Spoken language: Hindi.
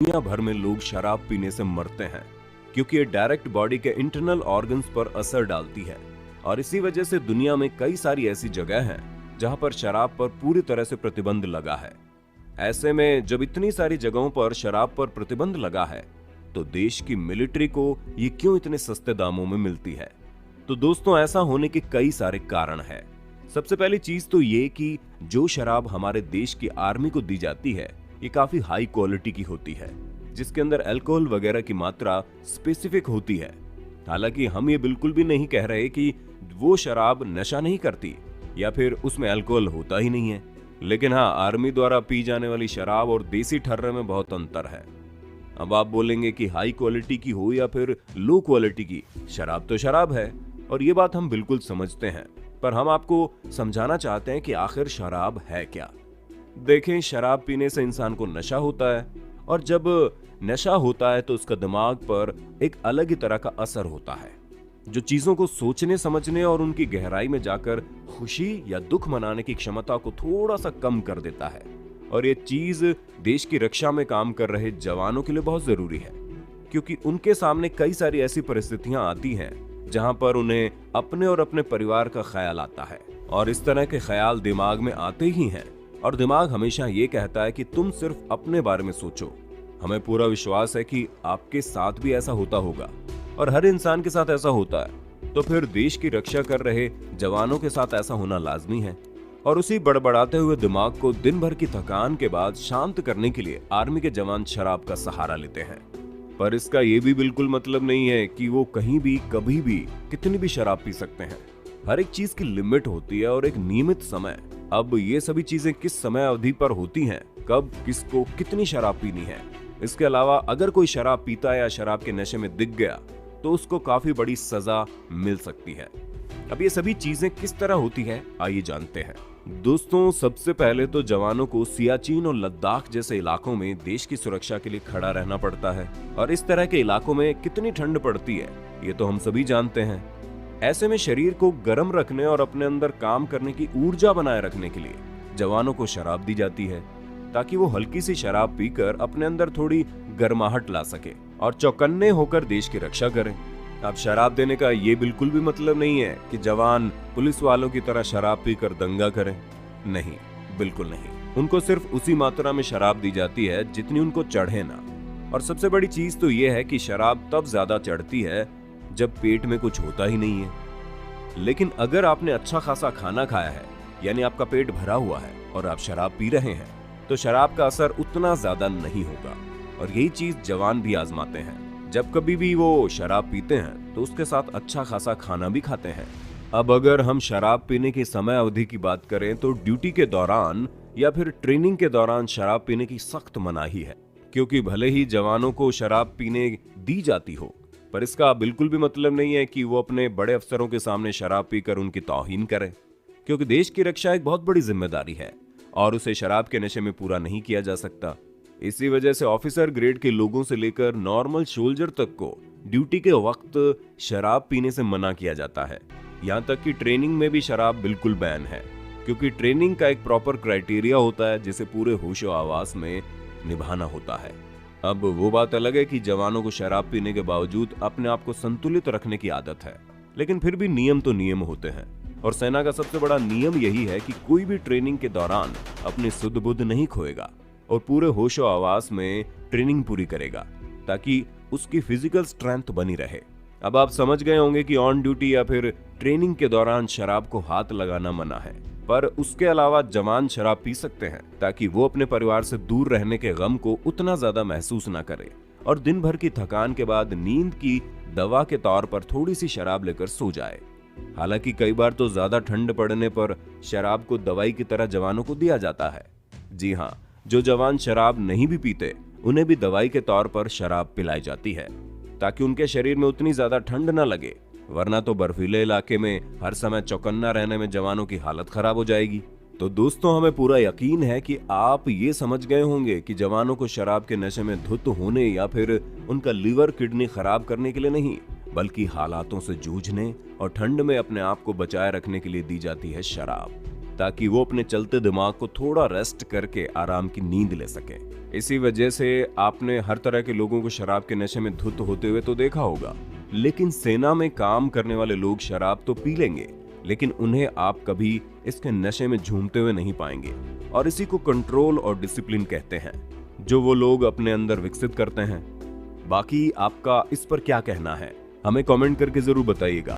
दुनिया भर में लोग शराब पीने से मरते हैं क्योंकि ये डायरेक्ट बॉडी के इंटरनल ऑर्गन्स पर असर डालती है। और इसी वजह से दुनिया में कई सारी ऐसी जगह हैं जहां पर शराब पर पूरी तरह से प्रतिबंध लगा है। ऐसे में जब इतनी सारी जगहों पर शराब पर प्रतिबंध लगा है तो देश की मिलिट्री को ये क्यों इतने सस्ते दामों में मिलती है? तो दोस्तों, ऐसा होने के कई सारे कारण हैं। सबसे पहली चीज तो ये कि जो शराब हमारे देश की आर्मी को दी जाती है ये काफी हाई क्वालिटी की होती है, जिसके अंदर अल्कोहल वगैरह की मात्रा स्पेसिफिक होती है। हालांकि हम ये बिल्कुल भी नहीं कह रहे कि वो शराब नशा नहीं करती या फिर उसमें अल्कोहल होता ही नहीं है, लेकिन हाँ, आर्मी द्वारा पी जाने वाली शराब और देसी ठर्रे में बहुत अंतर है। अब आप बोलेंगे कि हाई क्वालिटी की हो या फिर लो क्वालिटी की, शराब तो शराब है और ये बात हम बिल्कुल समझते हैं, पर हम आपको समझाना चाहते हैं कि आखिर शराब है क्या। देखें, शराब पीने से इंसान को नशा होता है और जब नशा होता है तो उसका दिमाग पर एक अलग ही तरह का असर होता है जो चीजों को सोचने समझने और उनकी गहराई में जाकर खुशी या दुख मनाने की क्षमता को थोड़ा सा कम कर देता है। और ये चीज देश की रक्षा में काम कर रहे जवानों के लिए बहुत जरूरी है, क्योंकि उनके सामने कई सारी ऐसी परिस्थितियां आती हैं जहां पर उन्हें अपने और अपने परिवार का ख्याल आता है। और इस तरह के ख्याल दिमाग में आते ही हैं और दिमाग हमेशा ये कहता है कि तुम सिर्फ अपने बारे में सोचो। हमें पूरा विश्वास है कि आपके साथ भी ऐसा होता होगा और हर इंसान के साथ ऐसा होता है, तो फिर देश की रक्षा कर रहे जवानों के साथ ऐसा होना लाजमी है। और उसी बड़बड़ाते हुए दिमाग को दिन भर की थकान के बाद शांत करने के लिए आर्मी के जवान शराब का सहारा लेते हैं। पर इसका ये भी बिल्कुल मतलब नहीं है कि वो कहीं भी कभी भी कितनी भी शराब पी सकते हैं। हर एक चीज की लिमिट होती है और एक नियमित समय। अब ये सभी चीजें किस समय अवधि पर होती हैं, कब किसको कितनी शराब पीनी है, इसके अलावा अगर कोई शराब पीता या शराब के नशे में दिख गया तो उसको काफी बड़ी सजा मिल सकती है। अब ये सभी चीजें किस तरह होती है, आइए जानते हैं। दोस्तों, सबसे पहले तो जवानों को सियाचिन और लद्दाख जैसे इलाकों में देश की सुरक्षा के लिए खड़ा रहना पड़ता है और इस तरह के इलाकों में कितनी ठंड पड़ती है ये तो हम सभी जानते हैं। ऐसे में शरीर को गर्म रखने और अपने अंदर काम करने की ऊर्जा बनाए रखने के लिए जवानों को शराब दी जाती है ताकि वो हल्की सी शराब पीकर अपने अंदर थोड़ी गर्माहट ला सके और चौकन्ने होकर देश की रक्षा करें। अब शराब देने का ये बिल्कुल भी मतलब नहीं है कि जवान पुलिस वालों की तरह शराब पीकर दंगा करें। नहीं, बिल्कुल नहीं। उनको सिर्फ उसी मात्रा में शराब दी जाती है जितनी उनको चढ़े ना। और सबसे बड़ी चीज तो ये है कि शराब तब ज्यादा चढ़ती है जब पेट में कुछ होता ही नहीं है। लेकिन अगर आपने अच्छा खासा खाना खाया है, यानी आपका पेट भरा हुआ है और आप शराब पी रहे हैं, तो शराब का असर उतना ज्यादा नहीं होगा। और यही चीज जवान भी आजमाते हैं। जब कभी भी वो शराब पीते हैं तो उसके साथ अच्छा खासा खाना भी खाते हैं। अब अगर हम शराब पीने की समय अवधि की बात करें तो ड्यूटी के दौरान या फिर ट्रेनिंग के दौरान शराब पीने की सख्त मनाही है, क्योंकि भले ही जवानों को शराब पीने दी जाती हो, पर इसका बिल्कुल भी मतलब नहीं है कि वो अपने बड़े अफसरों के सामने शराब पीकर उनकी तौहीन करें, क्योंकि देश की रक्षा एक बहुत बड़ी जिम्मेदारी है और उसे शराब के नशे में पूरा नहीं किया जा सकता। इसी वजह से ऑफिसर ग्रेड के लोगों से लेकर नॉर्मल सोल्जर तक को ड्यूटी के वक्त शराब पीने से मना किया जाता है। यहाँ तक कि ट्रेनिंग में भी शराब बिल्कुल बैन है, क्योंकि ट्रेनिंग का एक प्रॉपर क्राइटेरिया होता है जिसे पूरे होशो आवास में निभाना होता है। अब वो बात अलग है कि जवानों को शराब पीने के बावजूद अपने आप को संतुलित रखने की आदत है, लेकिन फिर भी नियम तो नियम होते हैं। और सेना का सबसे बड़ा नियम यही है कि कोई भी ट्रेनिंग के दौरान अपनी सुध बुध नहीं खोएगा और पूरे होशो आवास में ट्रेनिंग पूरी करेगा ताकि उसकी फिजिकल स्ट्रेंथ बनी रहे। अब आप समझ गए होंगे कि ऑन ड्यूटी या फिर ट्रेनिंग के दौरान शराब को हाथ लगाना मना है, पर उसके अलावा जवान शराब पी सकते हैं ताकि वो अपने परिवार से दूर रहने के गम को उतना ज्यादा महसूस ना करे और दिन भर की थकान के बाद नींद की दवा के तौर पर थोड़ी सी शराब लेकर सो जाए। हालांकि कई बार तो ज्यादा ठंड पड़ने पर शराब को दवाई की तरह जवानों को दिया जाता है। जी हाँ, जो जवान शराब नहीं भी पीते उन्हें भी दवाई के तौर पर शराब पिलाई जाती है ताकि उनके शरीर में उतनी ज्यादा ठंड ना लगे, वरना तो बर्फीले इलाके में हर समय चौकन्ना रहने में जवानों की हालत खराब हो जाएगी। तो दोस्तों, हमें पूरा यकीन है कि आप ये समझ गए होंगे कि जवानों को शराब के नशे में धुत होने या फिर उनका लीवर किडनी खराब करने के लिए नहीं, बल्कि हालातों से जूझने और ठंड में अपने आप को बचाए रखने के लिए दी जाती है शराब। ताकि वो अपने चलते दिमाग को थोड़ा रेस्ट करके आराम की नींद ले सके। इसी वजह से आपने हर तरह के लोगों को शराब के नशे में धुत होते हुए तो देखा होगा, लेकिन सेना में काम करने वाले लोग शराब तो पी लेंगे, लेकिन उन्हें आप कभी इसके नशे में झूमते हुए नहीं पाएंगे। और इसी को कंट्रोल और डिसिप्लिन कहते हैं, जो वो लोग अपने अंदर विकसित करते हैं। बाकी आपका इस पर क्या कहना है, हमें कमेंट करके जरूर बताइएगा।